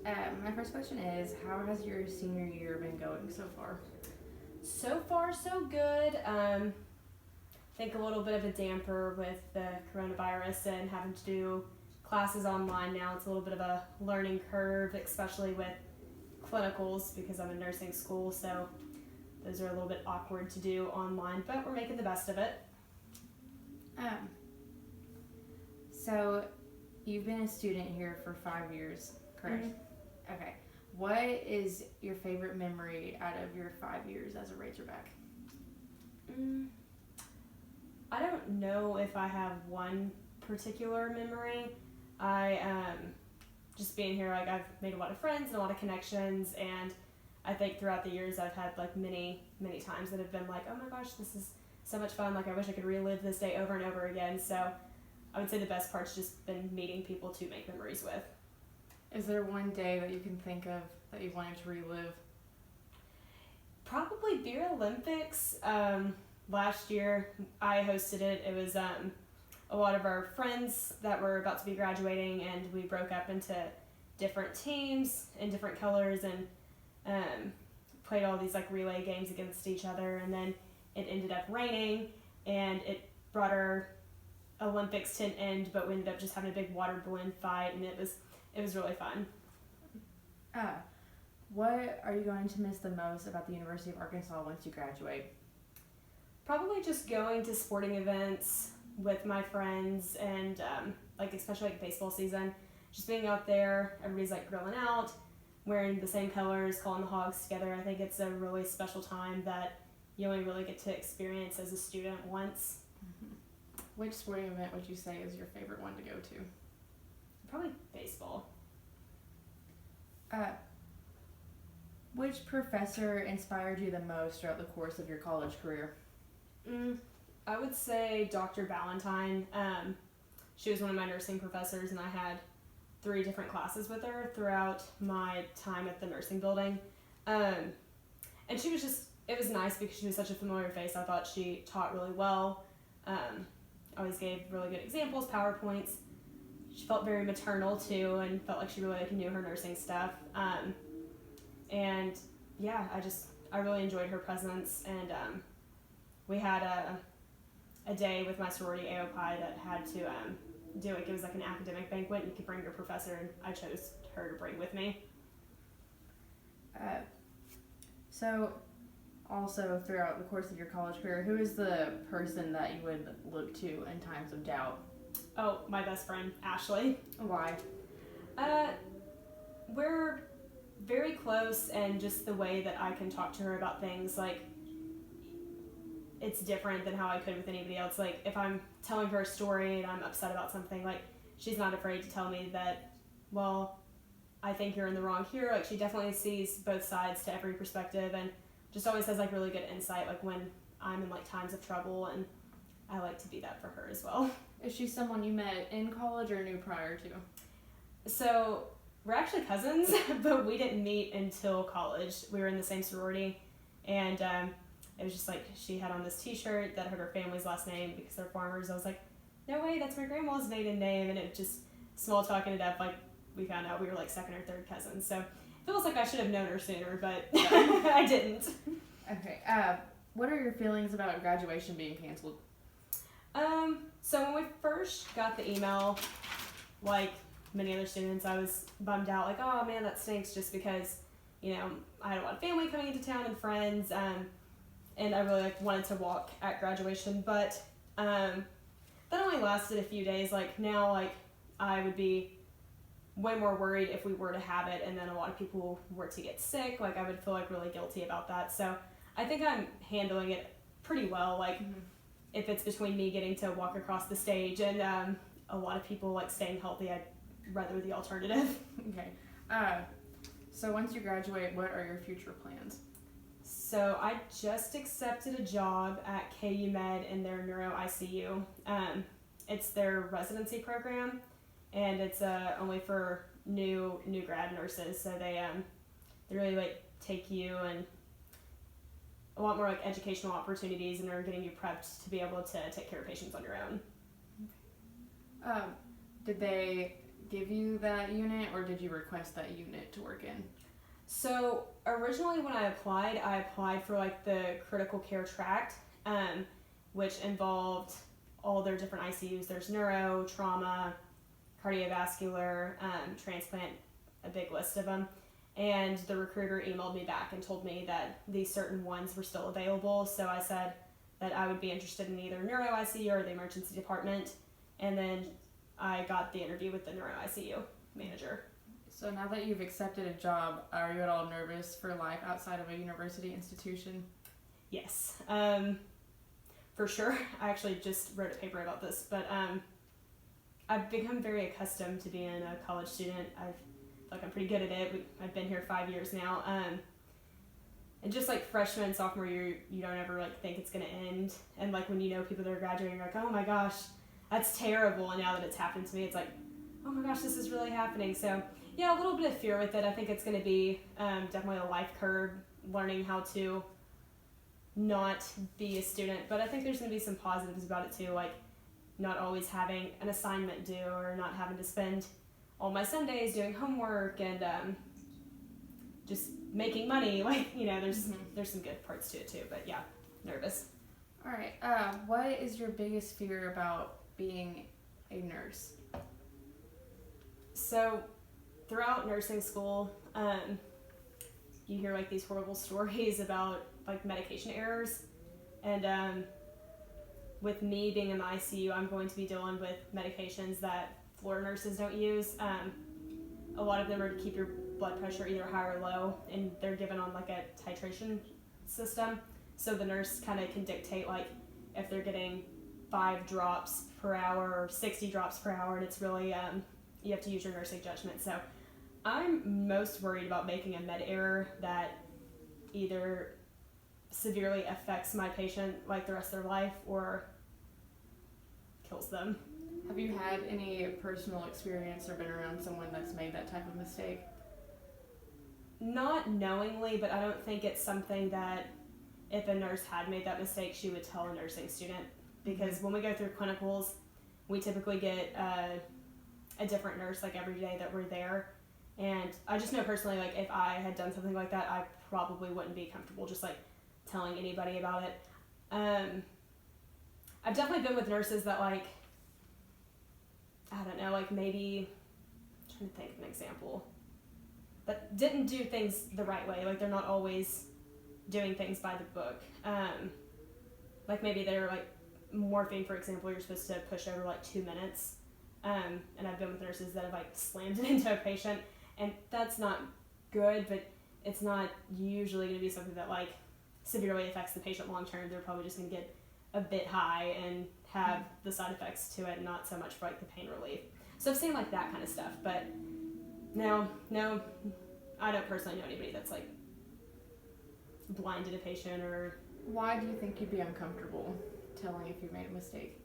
My first question is, how has your senior year been going so far? So far, so good. I think a little bit of a damper with the coronavirus and having to do classes online now. It's a little bit of a learning curve, especially with clinicals because I'm in nursing school, so those are a little bit awkward to do online, but we're making the best of it. Um, so you've been a student here for 5 years, correct? Mm-hmm. Okay. What is your favorite memory out of your 5 years as a Razorback? I don't know if I have one particular memory. Just being here, like I've made a lot of friends and a lot of connections, and I think throughout the years I've had like many times that have been like, oh my gosh, this is so much fun, like I wish I could relive this day over and over again. So I would say the best part's just been meeting people to make memories with. Is there one day that you can think of that you wanted to relive? Probably Beer Olympics. Last year I hosted it. It was a lot of our friends that were about to be graduating, and we broke up into different teams in different colors and played all these like relay games against each other, and then it ended up raining and it brought our Olympics to an end, but we ended up just having a big water balloon fight, and it was really fun. What are you going to miss the most about the University of Arkansas once you graduate? Probably just going to sporting events with my friends and like especially like baseball season, just being out there, everybody's like grilling out, wearing the same colors, calling the Hogs together. I think it's a really special time that you only really get to experience as a student once. Mm-hmm. Which sporting event would you say is your favorite one to go to? Probably baseball. Which professor inspired you the most throughout the course of your college career? I would say Dr. Ballantyne. She was one of my nursing professors, and I had 3 different classes with her throughout my time at the nursing building. And she was just, it was nice because she was such a familiar face. I thought she taught really well. Always gave really good examples, PowerPoints. She felt very maternal too, and felt like she really knew her nursing stuff. And yeah, I really enjoyed her presence, and we had a day with my sorority AOPI that had to do it. It was like an academic banquet, and you could bring your professor, and I chose her to bring with me. So also throughout the course of your college career, who is the person that you would look to in times of doubt? Oh, my best friend, Ashley. Why? We're very close, and just the way that I can talk to her about things, like, it's different than how I could with anybody else. Like, if I'm telling her a story and I'm upset about something, like, she's not afraid to tell me that, well, I think you're in the wrong here. Like, she definitely sees both sides to every perspective, and just always has, like, really good insight, like, when I'm in, like, times of trouble, and I like to be that for her as well. Is she someone you met in college or knew prior to? So, we're actually cousins, but we didn't meet until college. We were in the same sorority, and it was just like she had on this t-shirt that had her family's last name because they're farmers. I was like, no way, that's my grandma's maiden name, and it just, small talking it up, like, we found out we were like second or third cousins. So, it feels like I should have known her sooner, but I didn't. Okay, what are your feelings about graduation being canceled? So when we first got the email, like many other students, I was bummed out, like, oh man, that stinks, just because, you know, I had a lot of family coming into town and friends, and I really like wanted to walk at graduation, but that only lasted a few days. Like, now, like, I would be way more worried if we were to have it, and then a lot of people were to get sick. Like, I would feel like really guilty about that. So I think I'm handling it pretty well. Like, if it's between me getting to walk across the stage and a lot of people like staying healthy, I'd rather the alternative. Okay. So once you graduate, what are your future plans? So I just accepted a job at KU Med in their neuro ICU. It's their residency program, and it's only for new grad nurses. So they really like take you and a lot more like educational opportunities, and are getting you prepped to be able to take care of patients on your own. Did they give you that unit, or did you request that unit to work in? So originally when I applied for like the critical care tract, which involved all their different ICUs. There's neuro, trauma, cardiovascular, transplant, a big list of them. And the recruiter emailed me back and told me that these certain ones were still available. So I said that I would be interested in either neuro ICU or the emergency department. And then I got the interview with the neuro ICU manager. So now that you've accepted a job, are you at all nervous for life outside of a university institution? Yes, for sure. I actually just wrote a paper about this, but I've become very accustomed to being a college student. I feel like I'm pretty good at it. I've been here 5 years now. And just like freshman, sophomore year, you don't ever like think it's gonna end. And like when you know people that are graduating, you're like, oh my gosh, that's terrible. And now that it's happened to me, it's like, oh my gosh, this is really happening. So yeah, a little bit of fear with it. I think it's gonna be definitely a life curve, learning how to not be a student. But I think there's gonna be some positives about it too, like not always having an assignment due or not having to spend all my Sundays doing homework and just making money. Like, you know, there's some good parts to it too, but yeah, nervous. All right. What is your biggest fear about being a nurse? So throughout nursing school, you hear like these horrible stories about like medication errors, and with me being in the ICU, I'm going to be dealing with medications that floor nurses don't use. A lot of them are to keep your blood pressure either high or low, and they're given on like a titration system. So the nurse kind of can dictate like if they're getting 5 drops per hour or 60 drops per hour, and it's really you have to use your nursing judgment. So I'm most worried about making a med error that either severely affects my patient like the rest of their life or kills them. Have you had any personal experience or been around someone that's made that type of mistake? Not knowingly, but I don't think it's something that if a nurse had made that mistake, she would tell a nursing student. Because when we go through clinicals, we typically get a different nurse like every day that we're there. And I just know personally, like if I had done something like that, I probably wouldn't be comfortable just like telling anybody about it. I've definitely been with nurses that like, I don't know, like maybe, I'm trying to think of an example, but didn't do things the right way. Like they're not always doing things by the book. Like maybe they're like morphine, for example, you're supposed to push over like 2 minutes. And I've been with nurses that have like slammed it into a patient, and that's not good, but it's not usually going to be something that like severely affects the patient long term. They're probably just going to get a bit high and have the side effects to it, not so much for like the pain relief. So I've seen like that kind of stuff, but no, I don't personally know anybody that's like blinded a patient or. Why do you think you'd be uncomfortable telling if you made a mistake?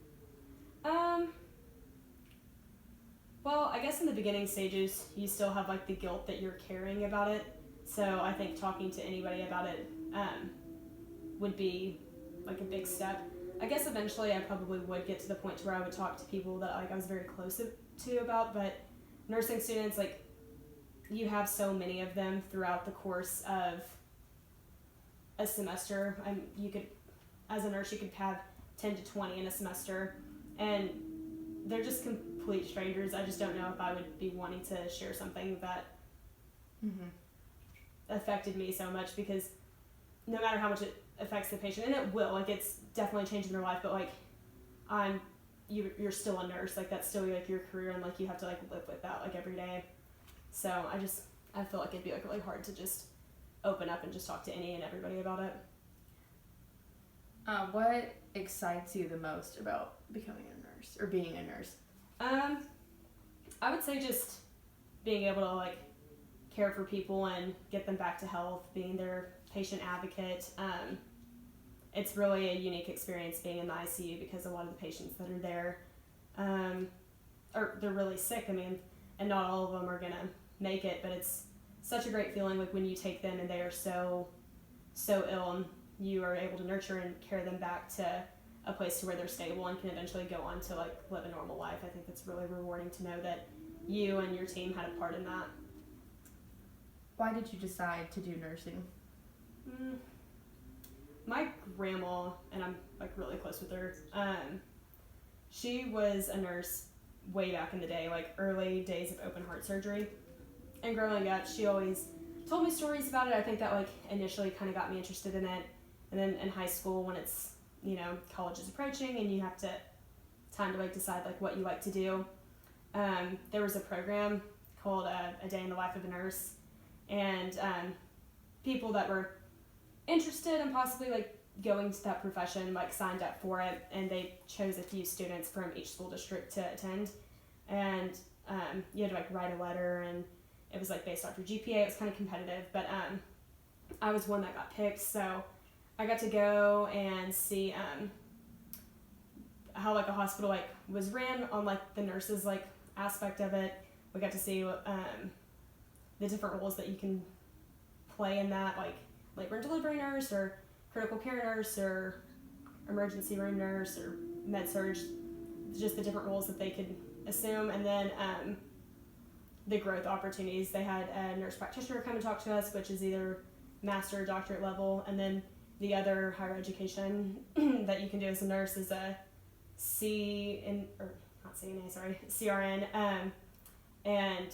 Well, I guess in the beginning stages, you still have like the guilt that you're carrying about it. So I think talking to anybody about it would be like a big step. I guess eventually I probably would get to the point where I would talk to people that like I was very close to about, but nursing students, like you have so many of them throughout the course of a semester. You could, as a nurse, you could have 10 to 20 in a semester, and they're just complete strangers. I just don't know if I would be wanting to share something that affected me so much, because no matter how much it affects the patient, and it will, like it's definitely changing their life, but like you're still a nurse, like that's still like your career, and like you have to like live with that like every day. So I feel like it'd be like really hard to just open up and just talk to any and everybody about it. What excites you the most about becoming a nurse or being a nurse? I would say just being able to like care for people and get them back to health, being their patient advocate. It's really a unique experience being in the ICU, because a lot of the patients that are there they're really sick. I mean, and not all of them are gonna make it, but it's such a great feeling like when you take them and they are so ill, and you are able to nurture and carry them back to a place to where they're stable and can eventually go on to like live a normal life. I think it's really rewarding to know that you and your team had a part in that. Why did you decide to do nursing? My grandma, and I'm like really close with her, she was a nurse way back in the day, like early days of open heart surgery. And growing up, she always told me stories about it. I think that like initially kind of got me interested in it. And then in high school, when it's, you know, college is approaching and you have time to like decide like what you like to do, there was a program called A Day in the Life of a Nurse. And people that were interested in possibly like going to that profession like signed up for it, and they chose a few students from each school district to attend. And you had to like write a letter, and it was like based off your GPA. It was kind of competitive, but I was one that got picked, so I got to go and see how like a hospital like was ran on like the nurses like aspect of it. We got to see the different roles that you can play in that, like labor and delivery nurse or critical care nurse or emergency room nurse or med surg, just the different roles that they could assume. And then the growth opportunities. They had a nurse practitioner come and talk to us, which is either master or doctorate level, and then the other higher education that you can do as a nurse is a CRN, and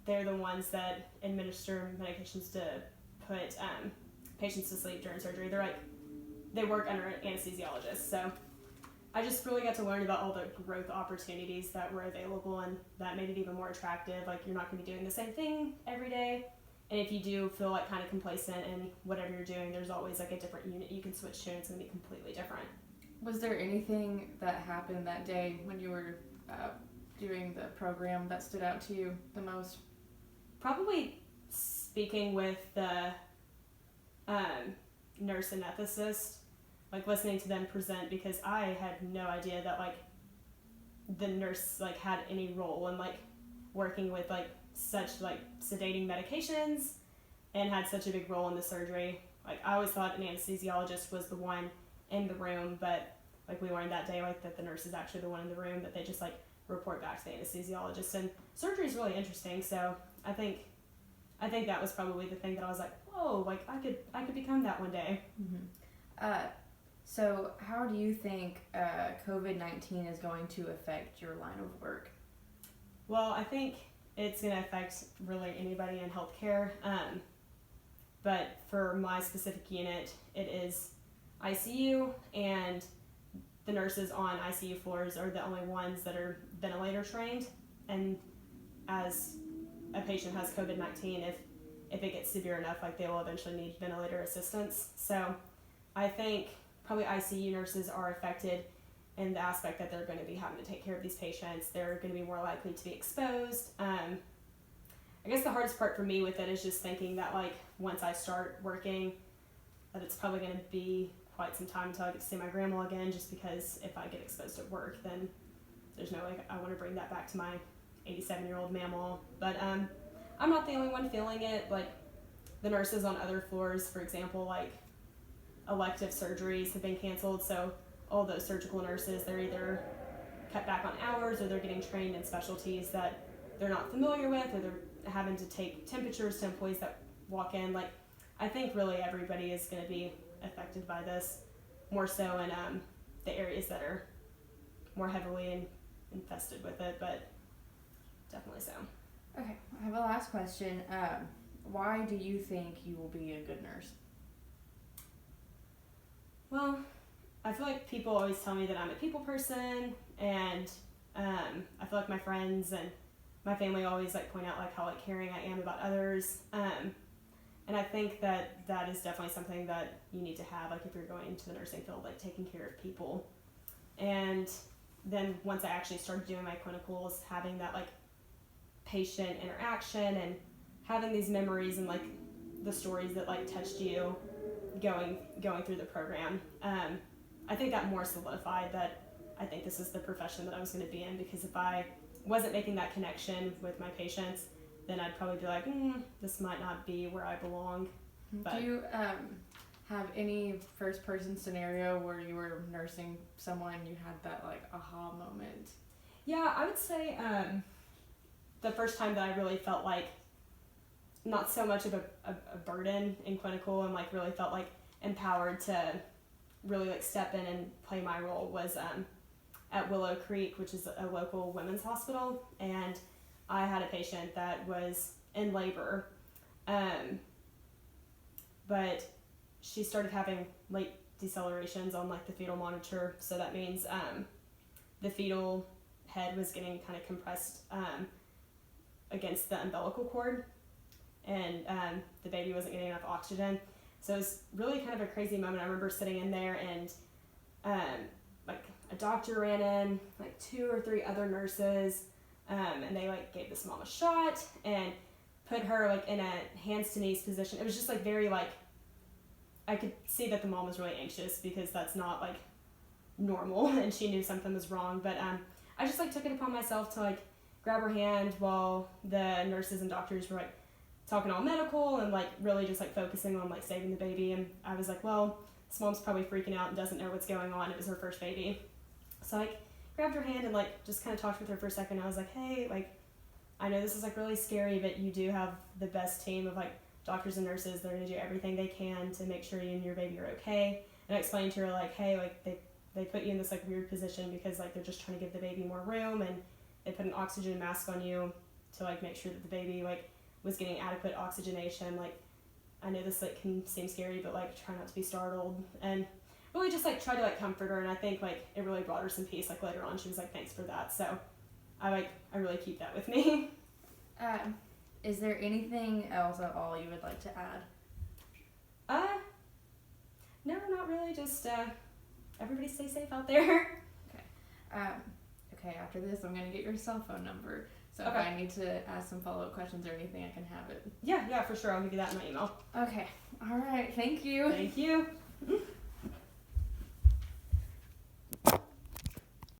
they're the ones that administer medications to put patients to sleep during surgery. They work under an anesthesiologist. So I just really got to learn about all the growth opportunities that were available, and that made it even more attractive. Like, you're not going to be doing the same thing every day, and if you do feel like kind of complacent in whatever you're doing, there's always like a different unit you can switch to, and it's going to be completely different. Was there anything that happened that day when you were doing the program that stood out to you the most? Probably speaking with the nurse anesthetist, like listening to them present, because I had no idea that like the nurse like had any role in like working with like such like sedating medications and had such a big role in the surgery. Like, I always thought an anesthesiologist was the one in the room, but like we learned that day like that the nurse is actually the one in the room, that they just like report back to the anesthesiologist. And surgery is really interesting, so I think that was probably the thing that I was like, whoa, like I could become that one day. Mm-hmm. So how do you think COVID-19 is going to affect your line of work? Well, I think it's going to affect really anybody in healthcare, but for my specific unit, it is ICU, and the nurses on ICU floors are the only ones that are ventilator trained. And as a patient has COVID-19, if it gets severe enough, like, they will eventually need ventilator assistance. So I think probably ICU nurses are affected in the aspect that they're going to be having to take care of these patients. They're going to be more likely to be exposed. I guess the hardest part for me with it is just thinking that, like, once I start working, that it's probably going to be quite some time until I get to see my grandma again, just because if I get exposed at work, then there's no way I want to bring that back to my 87-year-old mammal. But I'm not the only one feeling it. Like, the nurses on other floors, for example, like, elective surgeries have been canceled, so all those surgical nurses, they're either cut back on hours, or they're getting trained in specialties that they're not familiar with, or they're having to take temperatures to employees that walk in. Like, I think really everybody is going to be affected by this, more so in the areas that are more heavily infested with it, but definitely so. Okay, I have a last question. Why do you think you will be a good nurse? Well, I feel like people always tell me that I'm a people person, and I feel like my friends and my family always like point out like how like caring I am about others, and I think that is definitely something that you need to have, like, if you're going into the nursing field, like taking care of people. And then once I actually started doing my clinicals, having that like patient interaction and having these memories and like the stories that like touched you going through the program, I think that more solidified that I think this is the profession that I was going to be in, because if I wasn't making that connection with my patients, then I'd probably be like, this might not be where I belong. But do you have any first person scenario where you were nursing someone and you had that like aha moment? yeah, I would say the first time that I really felt like not so much of a burden in clinical and like really felt like empowered to really like step in and play my role was at Willow Creek, which is a local women's hospital, and I had a patient that was in labor, but she started having late decelerations on like the fetal monitor, so that means the fetal head was getting kind of compressed against the umbilical cord, and the baby wasn't getting enough oxygen. So it was really kind of a crazy moment. I remember sitting in there and like a doctor ran in, like 2 or 3 other nurses, and they like gave this mom a shot and put her like in a hands to knees position. It was just like very like, I could see that the mom was really anxious because that's not like normal and she knew something was wrong. But I just like took it upon myself to like grab her hand while the nurses and doctors were like talking all medical and like really just like focusing on like saving the baby. And I was like, well, this mom's probably freaking out and doesn't know what's going on. It was her first baby. So I like grabbed her hand and like just kind of talked with her for a second. I was like, hey, like I know this is like really scary, but you do have the best team of like doctors and nurses. They're gonna do everything they can to make sure you and your baby are okay. And I explained to her like, hey, like they put you in this like weird position because like they're just trying to give the baby more room, and they put an oxygen mask on you to like make sure that the baby like was getting adequate oxygenation. Like I know this like can seem scary, but like try not to be startled, and really just like try to like comfort her. And I think like it really brought her some peace. Like later on she was like, thanks for that. So I really keep that with me. Is there anything else at all you would like to add? No, not really. Just everybody stay safe out there. Okay, after this I'm gonna get your cell phone number. So Okay. if I need to ask some follow-up questions or anything, I can have it. Yeah, for sure. I'll give you that in my email. Okay. All right. Thank you. Thank you.